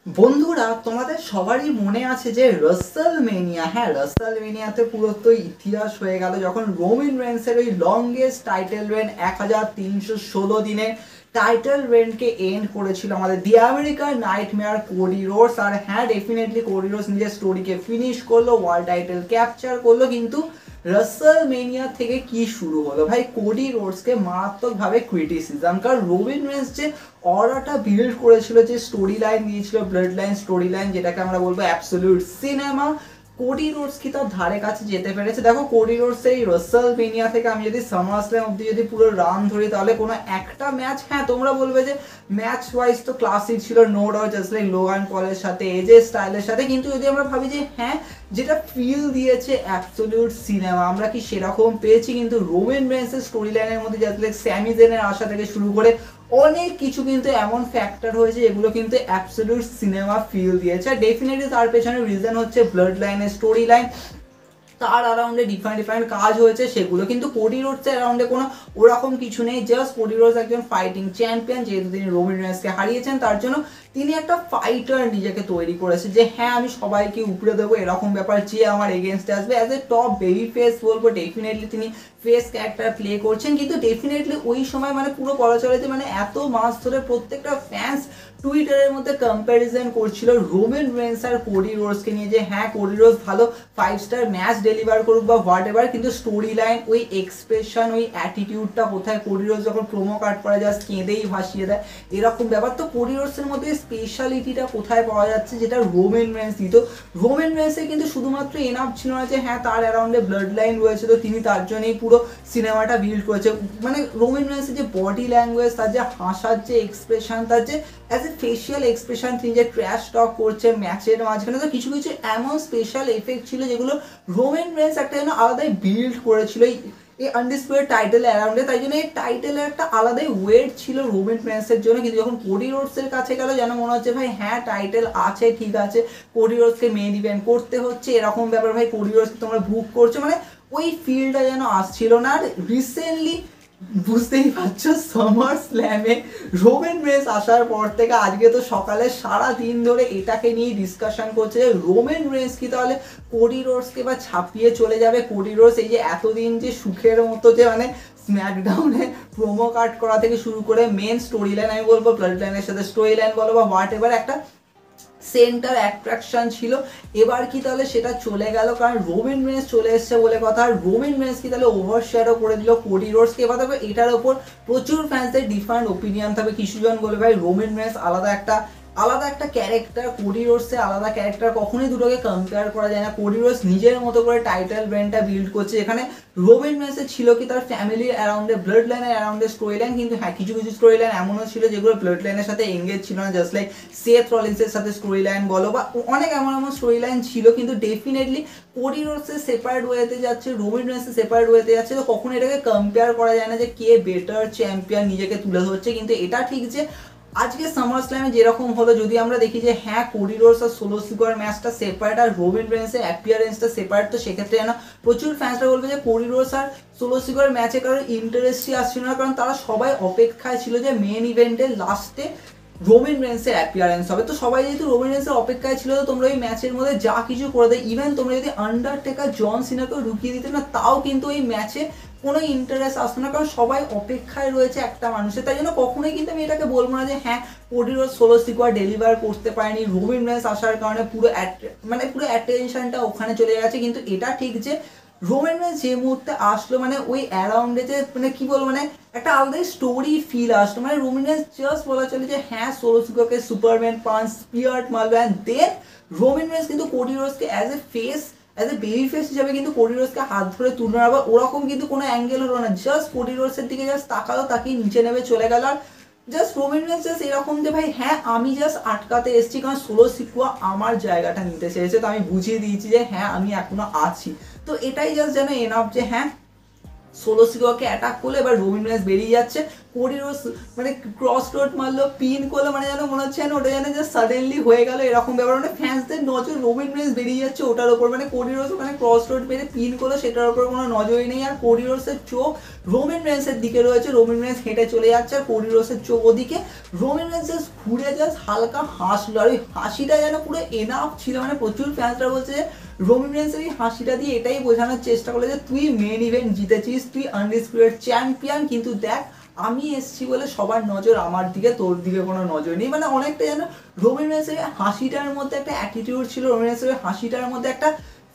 বন্ধুরা, তোমাদের সবারই মনে আছে যে রাসেলমেনিয়া, হ্যাঁ রাসেলমেনিয়াতে পুরো তো ইতিহাস হয়ে গেল যখন রোমান রেন্সের ওই লংগেস্ট টাইটেল রেন 1316 দিনের টাইটেল রেনকে এন্ড করেছিল আমাদের দি আমেরিকার নাইটমেয়ার কোডি রোডস। আর হ্যাঁ, ডেফিনেটলি কোডি রোডস নিজের স্টোরিকে ফিনিশ করলো, ওয়ার্ল্ড টাইটেল ক্যাপচার করলো, কিন্তু রাসেলমেনিয়া থেকে কি শুরু হলো ভাই? কোডি রোডসকে মারাত্মকভাবে ক্রিটিসিজম, কারণ রোমান রেন্স যে অরাটা বিল্ড করেছিল, যে স্টোরি লাইন দিয়েছিল, ব্লাড লাইন স্টোরি লাইন, যেটাকে আমরা বলবো অ্যাবসলিউট সিনেমা, কোডি রোডস কি তার ধারে কাছে যেতে পেরেছে? দেখো, কোডি রোডস এই রাসেলমেনিয়া থেকে আমি যদি সামারস্ল্যাম অব্দি যদি পুরো রান ধরি, তাহলে কোনো একটা ম্যাচ, হ্যাঁ তোমরা বলবে যে ম্যাচ ওয়াইজ তো ক্লাসিক ছিল, no doubt, just like Logan পলের সাথে, এজে স্টাইলের সাথে, কিন্তু যদি আমরা ভাবি যে হ্যাঁ যেটা ফিল দিয়েছে অ্যাবসলিউট সিনেমা, আমরা কি সেরকম পেয়েছি? কিন্তু রোমান রেন্সের স্টোরি লাইনের মধ্যে জাস্ট লাইক স্যামি জেনের আসা থেকে শুরু করে অনেক কিছু কিন্তু এমন ফ্যাক্টর হয়েছে যেগুলো কিন্তু অ্যাবসলিউট সিনেমা ফিল দিয়েছে। আর ডেফিনেটলি তার পেছনে রিজন হচ্ছে ব্লাড লাইনের স্টোরি লাইন, তার অ্যারাউন্ডে ডিফারেন্ট কাজ হয়েছে সেগুলো, কিন্তু কোডি রোডসের অ্যারাউন্ডে কোনো ওরকম কিছু নেই। জাস্ট কোডি রোডস একজন ফাইটিং চ্যাম্পিয়ন, যেহেতু তিনি রোমান রেন্সকে হারিয়েছেন, তার জন্য তিনি একটা ফাইটার নিজেকে তৈরি করেছে যে হ্যাঁ আমি সবাইকে উপরে দেবো, এরকম ব্যাপার, যে আমার এগেনস্টে আসবে as a top baby face বলবো, ডেফিনেটলি তিনি ফেস ক্যারেক্টার প্লে করছেন। কিন্তু ডেফিনেটলি ওই সময় মানে পুরো বলা চলে যে মানে এত মাস ধরে প্রত্যেকটা ফ্যান্স টুইটারের মধ্যে কম্প্যারিজন করছিল রোমান রেন্স আর কোডি রোডসকে নিয়ে, যে হ্যাঁ কোডি রোডস ভালো 5 স্টার ম্যাচ ডেলিভার করুক বা হোয়াট এভার, কিন্তু স্টোরি লাইন, ওই এক্সপ্রেশন, ওই অ্যাটিটিউডটা কোথায়? কোডি রোডস যখন প্রোমো কাট পরে জাস্ট কেঁদেই ভাসিয়ে দেয়, এরকম ব্যাপার। তো কোডি রোডসের মধ্যে স্পেশালিটিটা কোথায় পাওয়া যাচ্ছে, যেটা রোমান রেন্স দিত? রোমান রেন্সের কিন্তু শুধুমাত্র এনাফ ছিল না যে হ্যাঁ তার অ্যারাউন্ডে ব্লাড লাইন রয়েছে, তো তিনি তার জন্যই পুরো সিনেমাটা বিল্ড করেছে। মানে রোমান রেন্সের যে বডি ল্যাঙ্গুয়েজ, তার যে হাসার যে এক্সপ্রেশন, তার যে অ্যাজ এ ফেশিয়াল এক্সপ্রেশন, তিনি যে ট্র্যাশ টক করছে ম্যাচের মাঝখানে, তো কিছু কিছু এমন স্পেশাল এফেক্ট ছিল যেগুলো রোমান রেন্স একটা যেন আলাদাই বিল্ড করেছিল এই আনডিসপুটেড টাইটেল অ্যারাউন্ডে। তাই জন্য এই টাইটেলের একটা আলাদাই ওয়েট ছিল রোমান রেন্সের জন্য। কিন্তু যখন কোডি রোডসের কাছে গেল, যেন মনে হচ্ছে ভাই হ্যাঁ টাইটেল আছে, ঠিক আছে, কোডি রোডসকে মেইন ইভেন্ট করতে হচ্ছে, এরকম ব্যাপার, ভাই কোডি রোডসকে তোমরা বুক করছো, মানে ওই ফিলটা যেন আসছিল না। আর রিসেন্টলি বুঝতেই পারছো, সামার স্ল্যামে রোমান রেন্স আসার পর থেকে আজকে তো সকালে সারা দিন ধরে এটাকে নিয়ে ডিসকাশন করছে যে রোমান রেন্স কি তাহলে কোডি রোডসকে বা ছাপিয়ে চলে যাবে? কোডি রোডস এই যে এতদিন যে সুখের মতো যে মানে স্ম্যাকডাউনে প্রোমো কাট করা থেকে শুরু করে মেন স্টোরি লাইন, আমি বলবো ব্লাড লাইনের সাথে স্টোরি লাইন বলো বা হোয়াট এভার, একটা সেন্টার অ্যাট্রাকশন ছিল, এবার কি তাহলে সেটা চলে গেল? কারণ রোমান রেন্স চলে এসছে বলে কথা। আর রোমান রেন্স কি তাহলে ওভারশ্যাডো করে দিল কোডি রোডসকে? এবার দেখো এটার ওপর প্রচুর ফ্যান্সদের ডিফারেন্ট ওপিনিয়ন থাকবে। কিছুজন বলবে ভাই রোমান রেন্স আলাদা একটা ক্যারেক্টার, কোডি রোডসে আলাদা ক্যারেক্টার, কখনোই দুটোকে কম্পেয়ার করা যায় না। কোডি রোডস নিজের মতো করে টাইটেল ব্র্যান্ডটা বিল্ড করছে, এখানে রোমান রেন্সের ছিল কি তার ফ্যামিলির অ্যারাউন্ডে, ব্লাড লাইনের অ্যারাউন্ডে স্টোরি লাইন, কিন্তু হ্যাঁ কিছু কিছু স্টোরি লাইন এমনও ছিল যেগুলো ব্লাড লাইনের সাথে এঙ্গেজ ছিল না, জাস্ট লাইক সেথ রলিন্সের সাথে স্টোরি লাইন বলো বা অনেক এমন এমন স্টোরি লাইন ছিল। কিন্তু ডেফিনেটলি কোডি রোডসের সেপারেট ওয়েতে যাচ্ছে, রোমান রেন্সের সেপারেট ওয়েতে যাচ্ছে, তো কখনো এটাকে কম্পেয়ার করা যায় না যে কে বেটার চ্যাম্পিয়ন নিজেকে তুলে ধরছে। কিন্তু এটা ঠিক যে আজকে সামার স্ল্যামে যেরকম হলো, যদি আমরা দেখি যে হ্যাঁ কোডি রোডস আর সোলো সিকোয়ার ম্যাচটা সেপারেট আর রোমান রেন্সের অ্যাপিয়ারেন্সটা সেপারেট, তো সেক্ষেত্রে যেন প্রচুর ফ্যান্সরা বলবে যে কোডি রোডস আর সোলো সিকোয়ার ম্যাচে কারোর ইন্টারেস্টই আসছিল না, কারণ তারা সবাই অপেক্ষায় ছিল যে মেন ইভেন্টের লাস্টে রোমান রেন্সের অ্যাপিয়ারেন্স হবে। তো সবাই যেহেতু রোমান রেন্সের অপেক্ষায় ছিল, তো তোমরা ওই ম্যাচের মধ্যে যা কিছু করে দেয়, ইভেন তোমরা যদি আন্ডারটেকার জন সিনাকেও ঢুকিয়ে দিতে না, তাও কিন্তু ওই ম্যাচে কোনো ইন্টারেস্ট আসতো না, কারণ সবাই অপেক্ষায় রয়েছে একটা মানুষের। তাই জন্য কখনোই কিন্তু আমি এটাকে বলবো না যে হ্যাঁ কোডি রোডস সোলো সিকোয়ার ডেলিভার করতে পারেনি, রোমান রেন্স আসার কারণে পুরো অ্যাটেনশনটা ওখানে চলে গেছে। কিন্তু এটা ঠিক যে রোমান রেন্স যে মুহূর্তে আসলো, মানে ওই অ্যারাউন্ডে যে মানে কি বলবো, মানে একটা আলাদাই স্টোরি ফিল আসলো। মানে রোমান রেন্স জাস্ট বলা চলে যে হ্যাঁ সোলো সিকোয়ারকে সুপারম্যান পাঞ্চ স্পিয়ার্ড মারলো, অ্যান্ড দেন রোমান রেন্স কিন্তু কোডি রোডসকে অ্যাজ এ বেবি ফেস হিসাবে কিন্তু কোডি রোডসকে হাত ধরে তুললো না, বা ওরকম কিন্তু কোনো অ্যাঙ্গেল হলো না, জাস্ট কোডি রোডসের দিকে জাস্ট তাকালো, তাকিয়ে নিচে নেমে চলে গেল। আর জাস্ট রোমান রেন্স জাস্ট এরকম যে ভাই হ্যাঁ আমি জাস্ট আটকাতে এসেছি, কারণ সোলো সিকুয়া আমার জায়গাটা নিতে চেয়েছে, তো আমি বুঝিয়ে দিয়েছি যে হ্যাঁ আমি এখনো আছি। তো এটাই জাস্ট যেন এনাফ যে হ্যাঁ সোলো সিকোয়াকে অ্যাটাক করলো, এবার রোমিন রেন্স বেরিয়ে যাচ্ছে, কোডি রোডস মানে ক্রস রোড মারলো, পিন করলো, মানে যেন মনে হচ্ছে ওটা যেন যে সাডেনলি হয়ে গেল এরকম ব্যাপার, মানে ফ্যান্সদের নজর রোমিন রেন্স বেরিয়ে যাচ্ছে ওটার ওপর, মানে কোডি রোডস ওখানে ক্রস রোড মেরে পিন করলো সেটার ওপর কোনো নজরই নেই, আর কোডি রোডসের চোখ রোমিন রেন্সের দিকে রয়েছে, রোমিন রেন্স হেঁটে চলে যাচ্ছে আর কোডি রোডসের চোখ ওদিকে, রোমিন রেন্স জাস্ট ঘুরে জাস্ট হালকা হাসলো, আর ওই হাসিটা যেন পুরো এনাফ ছিল, মানে প্রচুর ফ্যান্সরা বলছে যে রোমিন রেন্সের এই হাসিটা দিয়ে এটাই বোঝানোর চেষ্টা করলো যে তুই মেন ইভেন্ট জিতেছিস, তুই আনডিসপিউটেড চ্যাম্পিয়ন, কিন্তু দেখ আমি এসছি বলে সবার নজর আমার দিকে, তোর দিকে কোনো নজর নেই, মানে অনেকটা যেন রোমিন রেন্সের হাসিটার মধ্যে একটা অ্যাটিটিউড ছিল, রোমিন রেন্সের হাসিটার মধ্যে একটা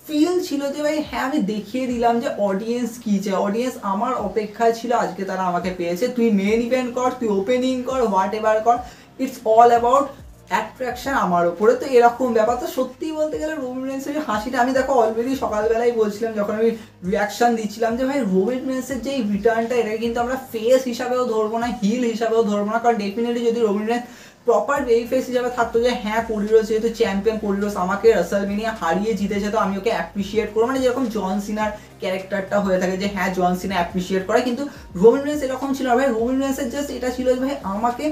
ফিল ছিল যে ভাই হ্যাঁ আমি দেখিয়ে দিলাম যে অডিয়েন্স কী চায়, অডিয়েন্স আমার অপেক্ষায় ছিল, আজকে তারা আমাকে পেয়েছে, তুই মেন ইভেন্ট কর, তুই ওপেনিং কর, হোয়াট এভার কর, ইটস অল অ্যাবাউট অ্যাট্রাকশন আমার উপরে। তো এরকম ব্যাপার, তো সত্যি বলতে গেলে রোমিন রেন্সের হাসিটা আমি দেখো অলরেডি সকালবেলায় বলছিলাম যখন আমি রিয়াকশন দিচ্ছিলাম যে ভাই রোমিন রেন্সের যে এই রিটার্নটা এটাকে কিন্তু আমরা ফেস হিসাবেও ধরবো না, হিল হিসাবেও ধরবো না, কারণ ডেফিনেটলি যদি রোমিন রেন্স প্রপার বেবি ফেস হিসাবে থাকতো যে হ্যাঁ কোডি রোডস যেহেতু চ্যাম্পিয়ন, কোডি রোডস আমাকে রাসেলমেনিয়া হারিয়ে জিতেছে তো আমি ওকে অ্যাপ্রিসিয়েট করবো, মানে যেরকম জন সিনার ক্যারেক্টারটা হয়ে থাকে যে হ্যাঁ জন সিনা অ্যাপ্রিসিয়েট করে, কিন্তু রোমিন রেন্স এরকম ছিল ভাই, রোমিন রেন্সের জাস্ট এটা ছিল যে ভাই আমাকে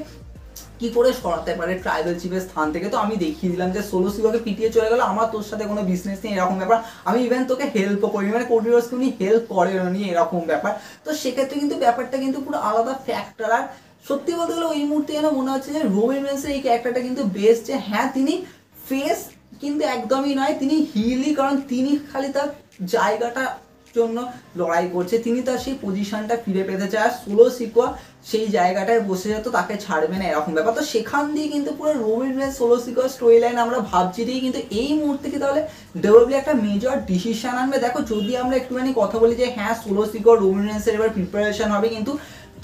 কি করে সরাতে পারে ট্রাইবাল চিফের স্থান থেকে, তো আমি দেখিয়ে দিলাম যে সোলো সিকোকে পিটিয়ে চলে গেল, আমার তোর সাথে কোনো বিজনেস নেই এরকম ব্যাপার, আমি ইভেন তোকে হেল্পও করিনি, মানে কোডি রোডসকে উনি হেল্প করেনি এরকম ব্যাপার, তো সেক্ষেত্রে কিন্তু ব্যাপারটা কিন্তু পুরো আলাদা ফ্যাক্টর। আর সত্যি বলতে গেলে ওই মুহূর্তে যেন মনে হচ্ছে যে রোমিন রেন্সের এই ক্যারেক্টারটা কিন্তু বেস্ট, যে হ্যাঁ তিনি ফেস কিন্তু একদমই নয়, তিনি হিলই, কারণ তিনি খালি তার জায়গাটা জন্য লড়াই করছে, তিনি তার সেই পজিশনটা ফিরে পেতে চায়, আর সোলো সিকোয়া সেই জায়গাটায় বসে যেত তাকে ছাড়বে না এরকম ব্যাপার, তো সেখান দিয়ে কিন্তু পুরো Roman Reigns Solo Sikoa story line আমরা ভাবছি দিয়ে কিন্তু এই মুহূর্তে কি তাহলে ডব্লিউডাব্লিউ একটা মেজর ডিসিশন আনবে। দেখো যদি আমরা একটুখানি কথা বলি যে হ্যাঁ সোলো সিকোয়া রোমিন রেন্সের এবার প্রিপারেশন হবে, কিন্তু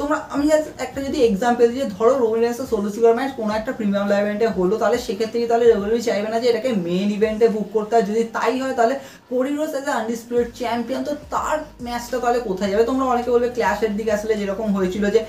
তোমরা আমি জাস্ট একটা যদি এক্সাম্পল দিই, ধরো রোমিন রেন্সের সোলো সিকোয়ার ম্যাচ কোনো একটা প্রিমিয়াম লাইভ ইভেন্টে হলো, তাহলে সেক্ষেত্রে কি তাহলে ডব্লিউডাব্লিউ চাইবে না যে এটাকে মেন ইভেন্টে বুক করতে হয়, যদি তাই হয় তাহলে Cody Rhodes as a undisputed champion, তো তার ম্যাচটা তাহলে কোথায় যাবে? তোমরা অনেকে বলবে ক্ল্যাশের দিকে আসলে যেরকম হয়েছিল যে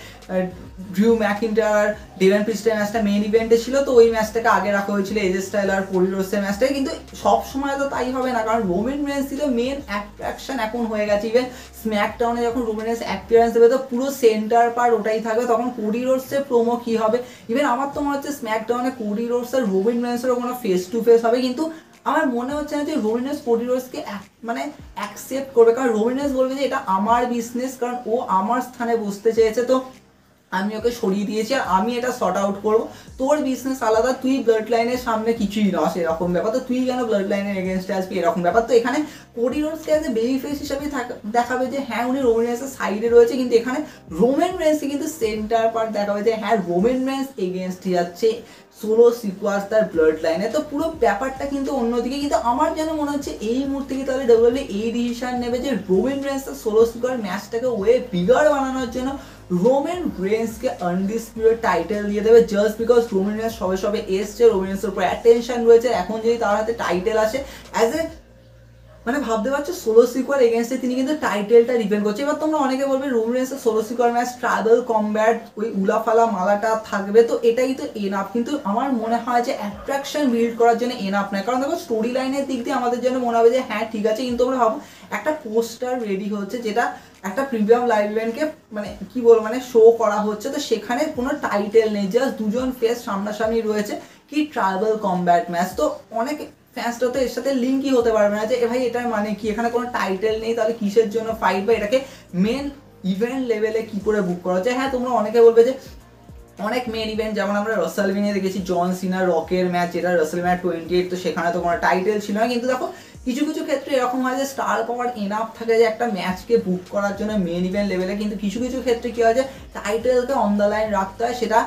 ড্রিউ ম্যাকিন্টায়ার আর ডেভন প্রিস্টের ম্যাচটা মেন ইভেন্টে ছিল, তো ওই ম্যাচটাকে আগে রাখা হয়েছিল এজে স্টাইল আর কোডি রোডসের ম্যাচটাকে, কিন্তু সব সময় তো তাই হবে না, কারণ রোমিন রেন্স ছিল মেন অ্যাট্রাকশন এখন হয়ে গেছে, ইভেন স্ম্যাকডাউনে যখন রোমিন রেন্স অ্যাপিয়ারেন্স দেবে তো পুরো সেন্টার পার্ট ওটাই থাকবে, তখন কোডি রোডসের প্রোমো কি হবে, ইভেন আমার তো মনে হচ্ছে স্ম্যাকডাউনে কোডি রোডস আর রোমিন রেন্সেরও কোনো ফেস টু ফেস হবে, কিন্তু আমার মনে হচ্ছে না যে রোমিন রেন্স কোডি রোডসকে মানে অ্যাকসেপ্ট করবে, কারণ রোমিন রেন্স বলবে যে এটা আমার বিজনেস, কারণ ও আমার স্থানে বসতে চেয়েছে, তো আমি ওকে সরিয়ে দিয়েছি আর আমি এটা শর্ট আউট করবো, তোর বিজনেস আলাদা, তুই ব্লাড লাইনের সামনে কিছুই নস এরকম ব্যাপার, তো তুই কেন ব্লাড লাইনের এগেনস্টে আসবি এরকম ব্যাপার, তো এখানে কোডি রোডসকে অ্যাজ এ বেবি ফেস হিসাবে দেখাবে যে হ্যাঁ উনি রোমিন রেন্সের সাইডে রয়েছে, কিন্তু এখানে রোমিন রেন্সকে কিন্তু সেন্টার পার্ট দেখাবে যে হ্যাঁ রোমিন রেন্স এগেনস্টে যাচ্ছে সোলো সিকোয়াস তার ব্লাড লাইনে, তো পুরো ব্যাপারটা কিন্তু অন্যদিকে, কিন্তু আমার যেন মনে হচ্ছে এই মুহূর্তে কি তাহলে ডব্লিউডব্লিউ এই ডিসিশন নেবে যে রোমিন রেন্স তার সোলো সিকোয়ার ম্যাচটাকে ওয়ে বিগার বানানোর জন্য রোমিন রেন্সকে আনডিসপিউটেড টাইটেল দিয়ে দেবে, জাস্ট বিকজ রোমিন রেন্স সবে সবে এসছে, রোমিন রেন্সের উপর অ্যাটেনশন রয়েছে, এখন যদি তার হাতে টাইটেল আসে অ্যাজ এ মানে ভাবতে পারছো সোলো সিকোয়ার এগেনস্টে তিনি কিন্তু টাইটেলটা ডিফেন্ড করছে। এবার তোমরা অনেকে বলবে রোমিন রেন্সের সোলো সিকোয়ার ম্যাচ ট্রাইবাল কমব্যাট ওই উলাফালা মালাটা থাকবে, তো এটাই তো এনাফ, কিন্তু আমার মনে হয় যে অ্যাট্রাকশন বিল্ড করার জন্য এনাফ নয়, কারণ দেখো স্টোরি লাইনের দিক দিয়ে আমাদের জন্য মনে হবে যে হ্যাঁ ঠিক আছে, কিন্তু আমরা ভাবো একটা পোস্টার রেডি হচ্ছে যেটা একটা প্রিমিয়াম লাইভ ইভেন্টকে মানে কি বলবো মানে শো করা হচ্ছে, তো সেখানে কোনো টাইটেল নেই, জাস্ট দুজন ফেস সামনাসামনি রয়েছে, কি ট্রাইবাল কমব্যাট ম্যাচ, তো অনেক ফ্যান্সটা তো এর সাথে লিঙ্কই হতে পারবে না যে ভাই এটার মানে কি, এখানে কোনো টাইটেল নেই তাহলে কিসের জন্য ফাইট, বা এটাকে মেন ইভেন্ট লেভেলে কি করে বুক করা হচ্ছে। হ্যাঁ তোমরা অনেকে বলবে যে অনেক মেন ইভেন্ট যেমন আমরা রাসেলমেনিয়া দেখেছি জন সিনা রকের ম্যাচ, যেটা রাসেলমেনিয়া 28, তো সেখানে তো কোনো টাইটেল ছিল না, কিন্তু দেখো কিছু কিছু ক্ষেত্রে এরকম হয় যে স্টার পাওয়ার এনাফ থাকে যে একটা ম্যাচকে বুক করার জন্য মেন ইভেন্ট লেভেলে, কিন্তু কিছু কিছু ক্ষেত্রে কি হয় যে টাইটেলকে অন দ্য লাইন রাখতে হয়, সেটা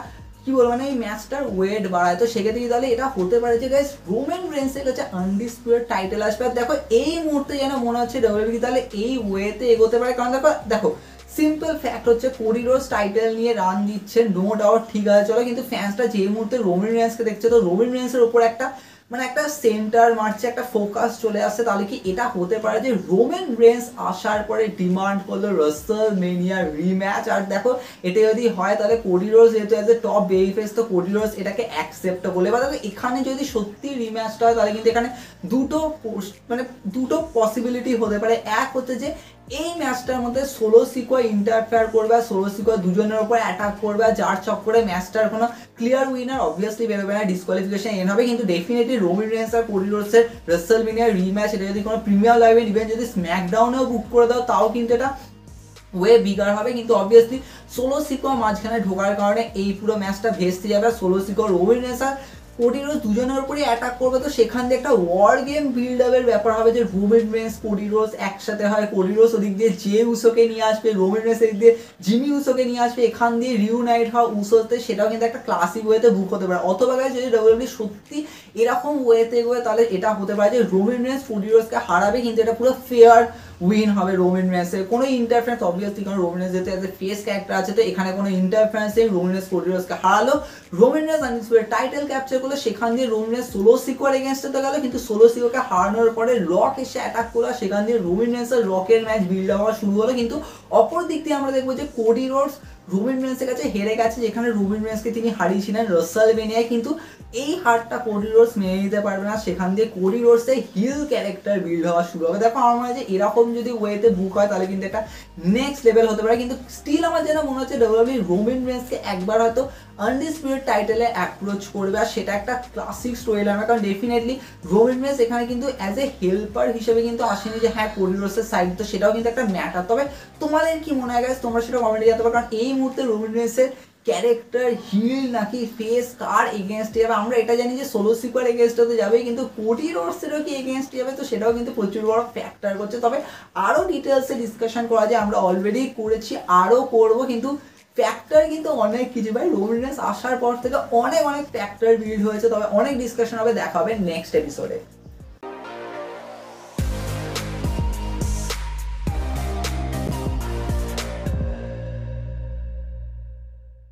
কি বলবো মানে এই ম্যাচটার ওয়েট বাড়ায়, তো সেক্ষেত্রে তাহলে এটা হতে পারে যে গাইস রোমান রেন্সের কাছে আনডিসপিউটেড টাইটেল আসবে। আর দেখো এই মুহূর্তে যেন মনে হচ্ছে ডব্লিউডব্লিউ তাহলে এই ওয়েতে এগোতে পারে, কারণ দেখো সিম্পল ফ্যাক্ট হচ্ছে কোডি রোডস টাইটেল নিয়ে রান দিচ্ছে, নো ডাউট ঠিক আছে চলো, কিন্তু ফ্যান্সটা যে মুহূর্তে রোমান রেন্সকে দেখছে, তো রোমান রেন্সের উপর একটা মানে একটা সেন্টার মারছে, একটা ফোকাস চলে আসছে, তাহলে কি এটা হতে পারে যে রোমান রেন্স আসার পরে ডিমান্ড করলো রাসেলমেনিয়া রিম্যাচ, আর দেখো এটা যদি হয় তাহলে কোডি রোডস যেহেতু as a top baby face, তো কোডি রোডস এটাকে অ্যাকসেপ্ট বলে, বা দেখো এখানে যদি সত্যি রিম্যাচটা হয় তাহলে কিন্তু এখানে দুটো পসিবিলিটি হতে পারে, এক হচ্ছে যে এই ম্যাচটার মধ্যে সোলো সিকোয়া ইন্টারফেয়ার করবে, সোলো সিকোয়া দুজনের উপর অ্যাটাক করবে, যার চক্করে ম্যাচটার কোনো ক্লিয়ার উইনার অবভিয়াসলি বেরোবে না, ডিসকোয়ালিফিকেশন এন হবে। কিন্তু ডেফিনেটলি রোমান রেন্স আর কোডি রোডসের রেসলমেনিয়ার রিম্যাচ, এটা যদি কোনো প্রিমিয়ার লাইভ ইভেন্ট যদি স্ম্যাকডাউনেও বুক করে দাও তাও কিন্তু এটা ওয়ে বিগার হবে। কিন্তু অবভিয়াসলি সোলো সিকোয়া মাঝখানে ঢোকার কারণে এই পুরো ম্যাচটা ভেস্তে যাবে। সোলো সিকোয়া রোমান রেন্স আর কোডি রোডস দুজনের উপরেই অ্যাটাক করবে, তো সেখান দিয়ে একটা ওয়ার গেম বিল্ড আপের ব্যাপার হবে যে রোমান রেন্স কোডি রোডস একসাথে হয়, কোডি রোডস ওদিক দিয়ে জে উসোকে নিয়ে আসবে, রোমান রেন্স এদিক দিয়ে জিমি উসোকে নিয়ে আসবে, এখান দিয়ে রিউনাইট হওয়া উসোতে, সেটাও কিন্তু একটা ক্লাসিক ওয়েতে বুক হতে পারে। অথবা গাইস যদি ডাব্লিউডাব্লিউ সত্যি এরকম ওয়েতে এগোয় তাহলে এটা হতে পারে যে রোমান রেন্স কোডি রোডসকে হারাবে, কিন্তু এটা পুরো ফেয়ার উইন হবে রোমান রেন্সের। কোনো ইন্টারফারেন্স অবভিয়াসলি, কারণ রোমান রেন্স যেহেতু এজ এ ফেস ক্যারেক্টার আছে, তো এখানে কোনো ইন্টারফারেন্স নেই। রোমান রেন্স কোডি রোডসকে হারালো, রোমান রেন্স আনডিসপুটেড টাইটেল ক্যাপচার করলো, সেখান দিয়ে রোমান রেন্স সোলো সিকোয়ার এগেনস্টে তো গেল, কিন্তু সোলো সিকোয়ারকে হারানোর পরে রক এসে অ্যাটাক করলো, সেখান দিয়ে রোমান রেন্স আর রকের ম্যাচ বিল্ড হওয়া শুরু হলো। কিন্তু অপর দিক দিয়ে আমরা দেখবো যে কোডি রোডস রোমান রেন্সের কাছে হেরে গেছে, যেখানে রোমান রেন্সকে তিনি হারিয়েছিলেন রাসেলমেনিয়ায়, কিন্তু এই হারটা কোডি রোডস মেনে নিতে পারবে না, সেখান দিয়ে কোডি রোডসের হিল ক্যারেক্টার বিল্ড হওয়া শুরু হবে। দেখো আমার মনে হয় যে এরকম যদি ওয়েতে বুক হয় তাহলে কিন্তু একটা নেক্সট লেভেল হতে পারে। কিন্তু স্টিল আমার যেটা মনে হচ্ছে ডাব্লিউডাব্লিউ রোমান রেন্সকে একবার হয়তো আনডিসপিউটেড টাইটেলে অ্যাপ্রোচ করবে, আর সেটা একটা ক্লাসিক স্টোরি লাইন, কারণ ডেফিনেটলি রোমান রেন্স এখানে কিন্তু অ্যাজ এ হেল্পার হিসেবে কিন্তু আসেনি যে হ্যাঁ কোডি রোডসের সাইড, তো সেটাও কিন্তু একটা ম্যাটার। তবে তোমাদের কি মনে হয় গাইস, তোমরা সেটা কমেন্টে জানাতে পারো, কারণ এই মুহূর্তে রোমান রেন্সের ক্যারেক্টার হিল নাকি ফেস কার এগেনস্টে যাবে। আমরা এটা জানি যে সোলো সিকোয়ার এগেনস্টে তো যাবে, কিন্তু কোডি রোডসেরও কি এগেনস্টে যাবে, তো সেটাও কিন্তু প্রচুর বড় ফ্যাক্টর করছে। তবে আরও ডিটেলসে ডিসকাশন করা যায়, আমরা অলরেডি করেছি, আরও করবো, কিন্তু ফ্যাক্টর কিন্তু অনেক কিছু ভাই, রোমান রেন্স আসার পর থেকে অনেক অনেক ফ্যাক্টর বিল্ড হয়েছে। তবে অনেক ডিসকাশন হবে, দেখা হবে নেক্সট এপিসোডে।